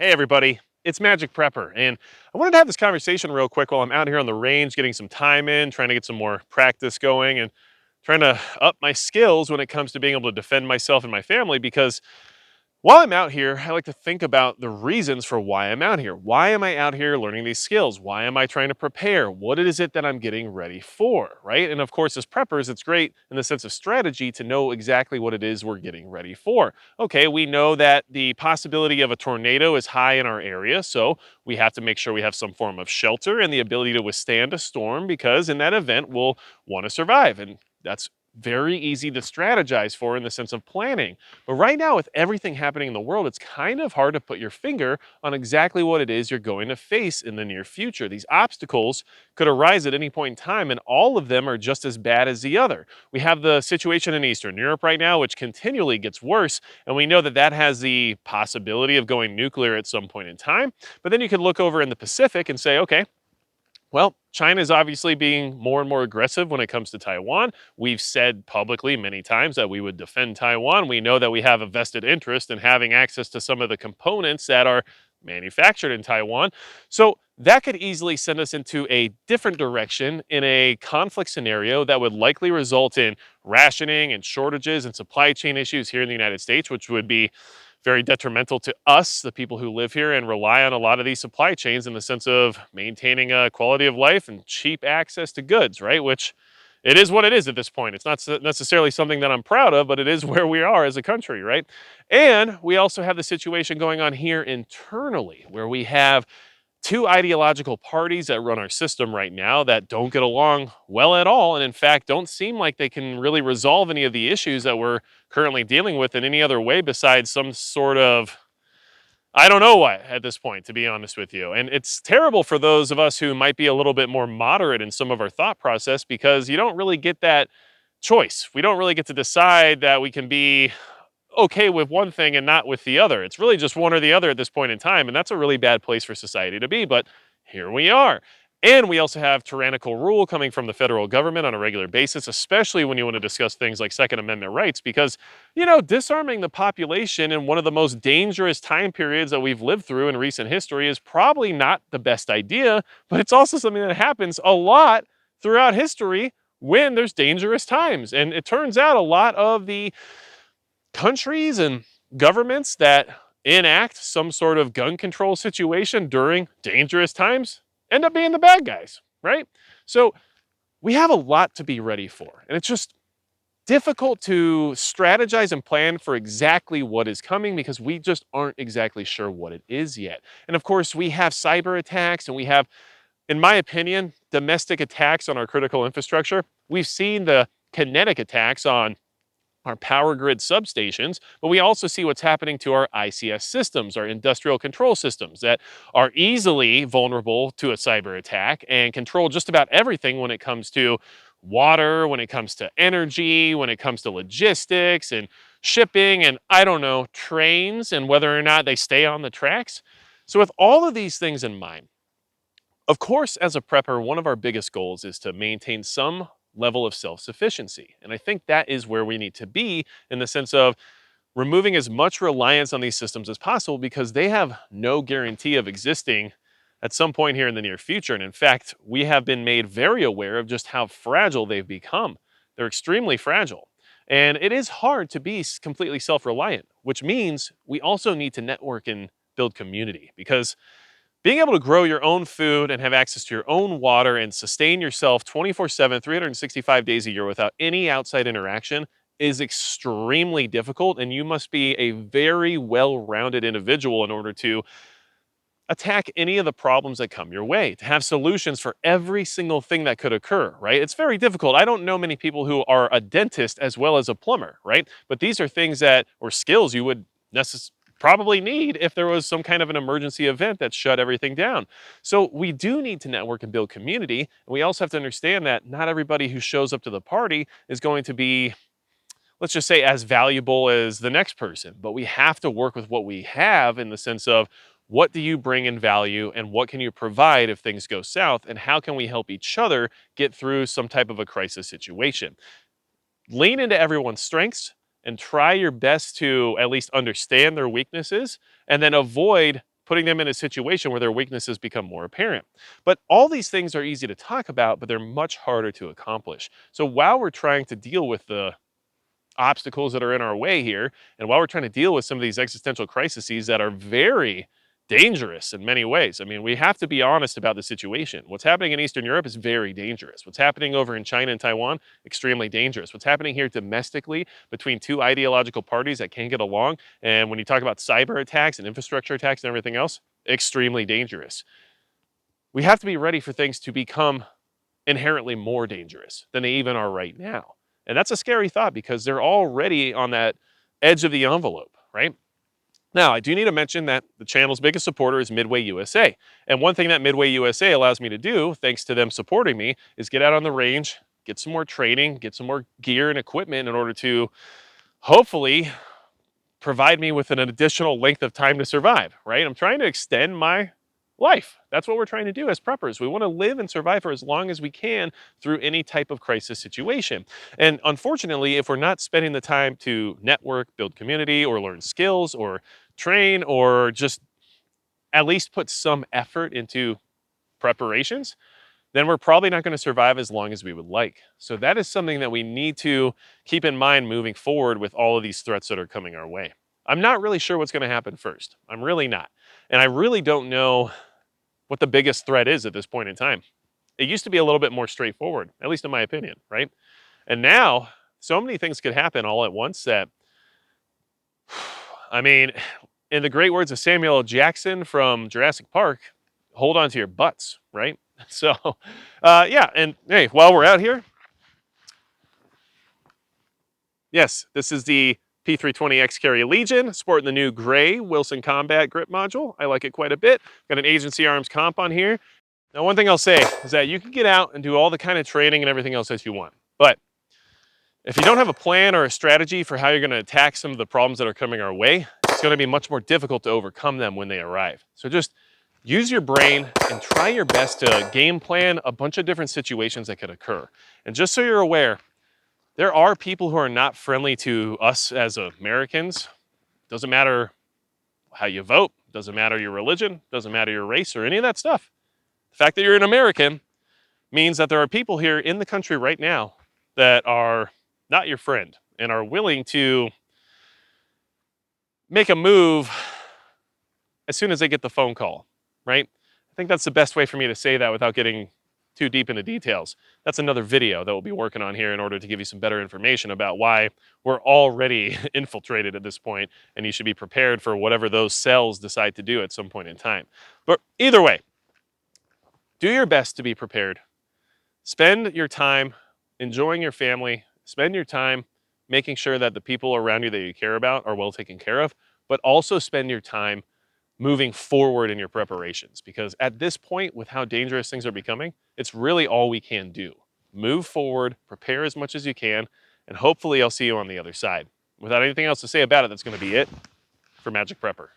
Hey everybody, it's Magic Prepper, and I wanted to have this conversation real quick while I'm out here on the range getting some time in, trying to get some more practice going, and trying to up my skills when it comes to being able to defend myself and my family because while I'm out here, I like to think about the reasons for why I'm out here. Why am I out here learning these skills? Why am I trying to prepare? What is it that I'm getting ready for, right? And of course, as preppers, it's great in the sense of strategy to know exactly what it is we're getting ready for. Okay, we know that the possibility of a tornado is high in our area, so we have to make sure we have some form of shelter and the ability to withstand a storm because in that event, we'll want to survive. And that's very easy to strategize for in the sense of planning. But right now, with everything happening in the world, it's kind of hard to put your finger on exactly what it is you're going to face in the near future. These obstacles could arise at any point in time, and all of them are just as bad as the other. We have the situation in Eastern Europe right now, which continually gets worse, and we know that that has the possibility of going nuclear at some point in time. But then you could look over in the Pacific and say, okay, well, China is obviously being more and more aggressive when it comes to Taiwan. We've said publicly many times that we would defend Taiwan. We know that we have a vested interest in having access to some of the components that are manufactured in Taiwan. So that could easily send us into a different direction in a conflict scenario that would likely result in rationing and shortages and supply chain issues here in the United States, which would be very detrimental to us, the people who live here and rely on a lot of these supply chains in the sense of maintaining a quality of life and cheap access to goods, right? Which it is what it is at this point. It's not necessarily something that I'm proud of, but it is where we are as a country, right? And we also have the situation going on here internally where we have two ideological parties that run our system right now that don't get along well at all. And in fact, don't seem like they can really resolve any of the issues that we're currently dealing with in any other way besides some sort of, I don't know what at this point, to be honest with you. And it's terrible for those of us who might be a little bit more moderate in some of our thought process because you don't really get that choice. We don't really get to decide that we can be okay with one thing and not with the other. It's really just one or the other at this point in time, and that's a really bad place for society to be, but here we are. And we also have tyrannical rule coming from the federal government on a regular basis, especially when you want to discuss things like Second Amendment rights, because, disarming the population in one of the most dangerous time periods that we've lived through in recent history is probably not the best idea, but it's also something that happens a lot throughout history when there's dangerous times. And it turns out a lot of the countries and governments that enact some sort of gun control situation during dangerous times end up being the bad guys, right? So we have a lot to be ready for. And it's just difficult to strategize and plan for exactly what is coming because we just aren't exactly sure what it is yet. And of course, we have cyber attacks and we have, in my opinion, domestic attacks on our critical infrastructure. We've seen the kinetic attacks on our power grid substations, but we also see what's happening to our ICS systems, our industrial control systems that are easily vulnerable to a cyber attack and control just about everything when it comes to water, when it comes to energy, when it comes to logistics and shipping and I don't know, trains and whether or not they stay on the tracks. So with all of these things in mind, of course, as a prepper, one of our biggest goals is to maintain some level of self sufficiency. And I think that is where we need to be in the sense of removing as much reliance on these systems as possible because they have no guarantee of existing at some point here in the near future. And in fact, we have been made very aware of just how fragile they've become. They're extremely fragile. And it is hard to be completely self reliant, which means we also need to network and build community because being able to grow your own food and have access to your own water and sustain yourself 24/7, 365 days a year without any outside interaction is extremely difficult. And you must be a very well rounded individual in order to attack any of the problems that come your way, to have solutions for every single thing that could occur, right? It's very difficult. I don't know many people who are a dentist as well as a plumber, right? But these are things that, or skills you would probably need if there was some kind of an emergency event that shut everything down. So we do need to network and build community. And we also have to understand that not everybody who shows up to the party is going to be, let's just say, as valuable as the next person. But we have to work with what we have in the sense of what do you bring in value and what can you provide if things go south and how can we help each other get through some type of a crisis situation. Lean into everyone's strengths and try your best to at least understand their weaknesses and then avoid putting them in a situation where their weaknesses become more apparent. But all these things are easy to talk about, but they're much harder to accomplish. So while we're trying to deal with the obstacles that are in our way here, and while we're trying to deal with some of these existential crises that are very dangerous in many ways. I mean, we have to be honest about the situation. What's happening in Eastern Europe is very dangerous. What's happening over in China and Taiwan, extremely dangerous. What's happening here domestically between two ideological parties that can't get along, and when you talk about cyber attacks and infrastructure attacks and everything else, extremely dangerous. We have to be ready for things to become inherently more dangerous than they even are right now. And that's a scary thought because they're already on that edge of the envelope, right? Now, I do need to mention that the channel's biggest supporter is Midway USA. And one thing that Midway USA allows me to do, thanks to them supporting me, is get out on the range, get some more training, get some more gear and equipment in order to hopefully provide me with an additional length of time to survive, right? I'm trying to extend my life. That's what we're trying to do as preppers. We want to live and survive for as long as we can through any type of crisis situation. And unfortunately, if we're not spending the time to network, build community, or learn skills, or train, or just at least put some effort into preparations, then we're probably not going to survive as long as we would like. So that is something that we need to keep in mind moving forward with all of these threats that are coming our way. I'm not really sure what's going to happen first. I'm really not. And I really don't know what the biggest threat is at this point in time. It used to be a little bit more straightforward, at least in my opinion, right? And now, so many things could happen all at once that, I mean, in the great words of Samuel L. Jackson from Jurassic Park, hold on to your butts, right? So, yeah, and hey, while we're out here, yes, this is the P320 X-Carry Legion, sporting the new gray Wilson Combat Grip Module. I like it quite a bit. Got an Agency Arms comp on here. Now, one thing I'll say is that you can get out and do all the kind of training and everything else that you want. But if you don't have a plan or a strategy for how you're going to attack some of the problems that are coming our way, it's going to be much more difficult to overcome them when they arrive. So just use your brain and try your best to game plan a bunch of different situations that could occur. And just so you're aware, there are people who are not friendly to us as Americans. Doesn't matter how you vote, doesn't matter your religion, doesn't matter your race or any of that stuff. The fact that you're an American means that there are people here in the country right now that are not your friend and are willing to make a move as soon as they get the phone call, right? I think that's the best way for me to say that without getting too deep into details. That's another video that we'll be working on here in order to give you some better information about why we're already infiltrated at this point, and you should be prepared for whatever those cells decide to do at some point in time. But either way, do your best to be prepared. Spend your time enjoying your family. Spend your time making sure that the people around you that you care about are well taken care of, but also spend your time moving forward in your preparations, because at this point, with how dangerous things are becoming, it's really all we can do. Move forward, prepare as much as you can, and hopefully I'll see you on the other side. Without anything else to say about it, that's going to be it for Magic Prepper.